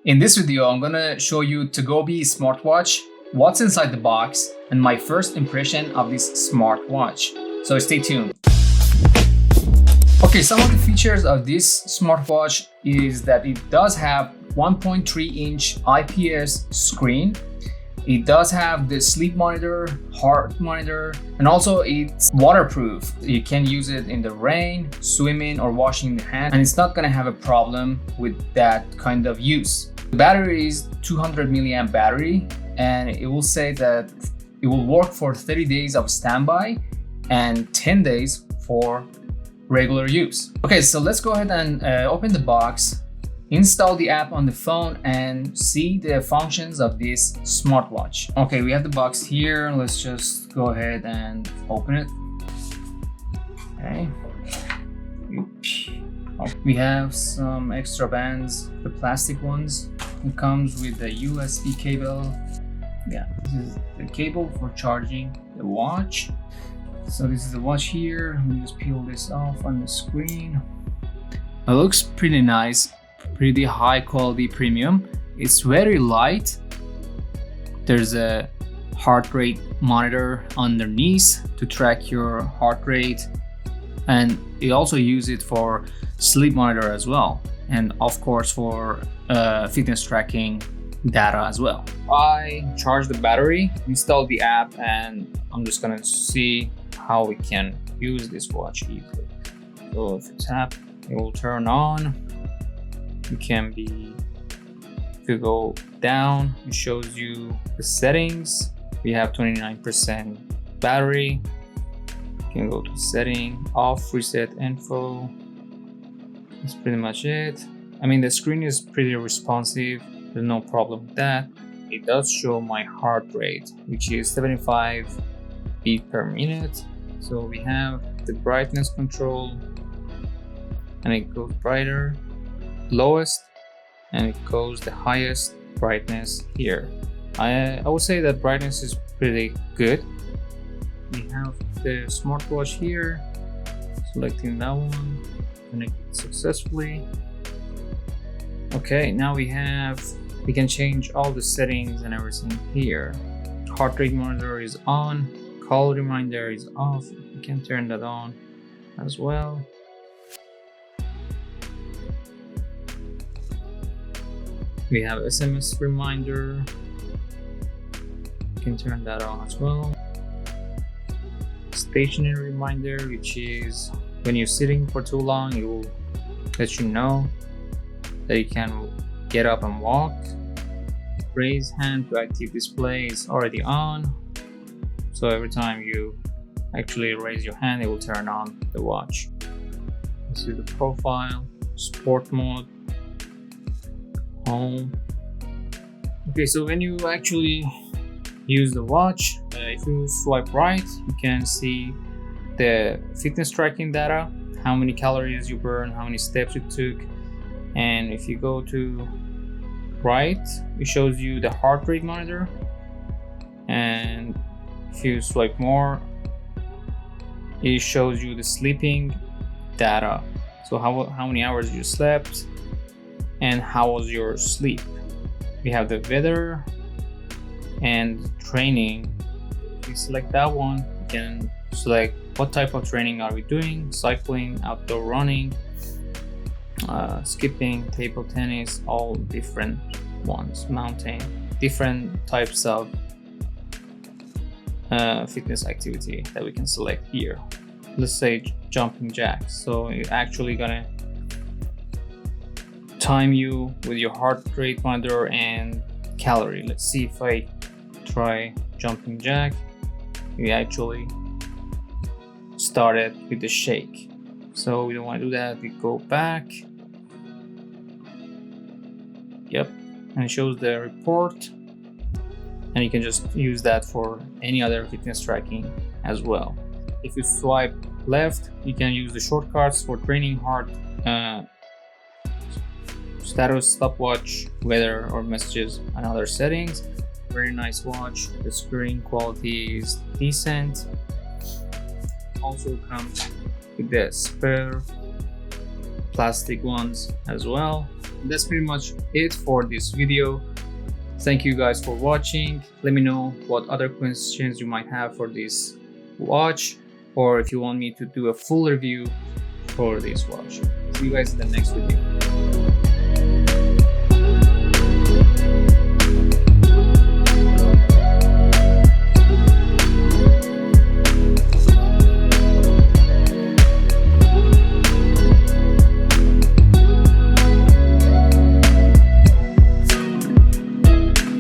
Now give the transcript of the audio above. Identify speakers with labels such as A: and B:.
A: In this video, I'm gonna show you Tagobee smartwatch, what's inside the box, and my first impression of this smartwatch. So stay tuned. Okay, some of the features of this smartwatch is that it does have 1.3-inch IPS screen. It does have the sleep monitor, heart monitor, and also it's waterproof. You can use it in the rain, swimming, or washing the hands, and it's not gonna have a problem with that kind of use. The battery is 200 milliamp battery, and it will say that it will work for 30 days of standby and 10 days for regular use. Okay, so let's go ahead and open the box, install the app on the phone, and see the functions of this smartwatch. Okay, we have the box here. Let's just go ahead and open it. Okay. We have some extra bands, the plastic ones. It comes with a USB cable. Yeah, this is the cable for charging the watch. So this is the watch here. Let me just peel this off on the screen. It looks pretty nice, pretty high quality premium. It's very light. There's a heart rate monitor underneath to track your heart rate, and you also use it for sleep monitor as well, and of course for fitness tracking data as well. I charged the battery, installed the app, and I'm just gonna see how we can use this watch easily. So if you tap, it will turn on. If you go down, it shows you the settings. We have 29% battery. You can go to setting, off, reset info. That's pretty much it. I mean, the screen is pretty responsive. There's no problem with that. It does show my heart rate, which is 75 beats per minute. So we have the brightness control, and it goes brighter, lowest, and it goes the highest brightness here. I would say that brightness is pretty good. We have the smartwatch here, selecting that one, connected successfully. Okay, now we can change all the settings and everything here. Heart rate monitor is on, call reminder is off. You can turn that on as well. We have SMS reminder. You can turn that on as well. Stationary reminder, which is when you're sitting for too long, it will let you know that you can get up and walk. Raise hand to active display is already on. So every time you actually raise your hand, it will turn on the watch. This is the profile, sport mode, home. Okay, so when you actually use the watch, if you swipe right, you can see the fitness tracking data, how many calories you burn, how many steps you took. And if you go to right, it shows you the heart rate monitor. And if you swipe more, it shows you the sleeping data. So how many hours you slept and how was your sleep. We have the weather and training. If you select that one, you can select what type of training are we doing: cycling, outdoor running, skipping, table tennis, all different ones, mountain, different types of fitness activity that we can select here. Let's say jumping jacks. So you're actually gonna time you with your heart rate monitor and calorie. Let's see if I try jumping jack. We actually started with the shake, so we don't want to do that. We go back. Yep, and it shows the report, and you can just use that for any other fitness tracking as well. If you swipe left, you can use the shortcuts for training, heart, status, stopwatch, weather, or messages, and other settings. Very nice watch. The screen quality is decent. Also comes with the spare plastic ones as well. That's pretty much it for this video. Thank you guys for watching. Let me know what other questions you might have for this watch, or if you want me to do a full review for this watch. See you guys in the next video.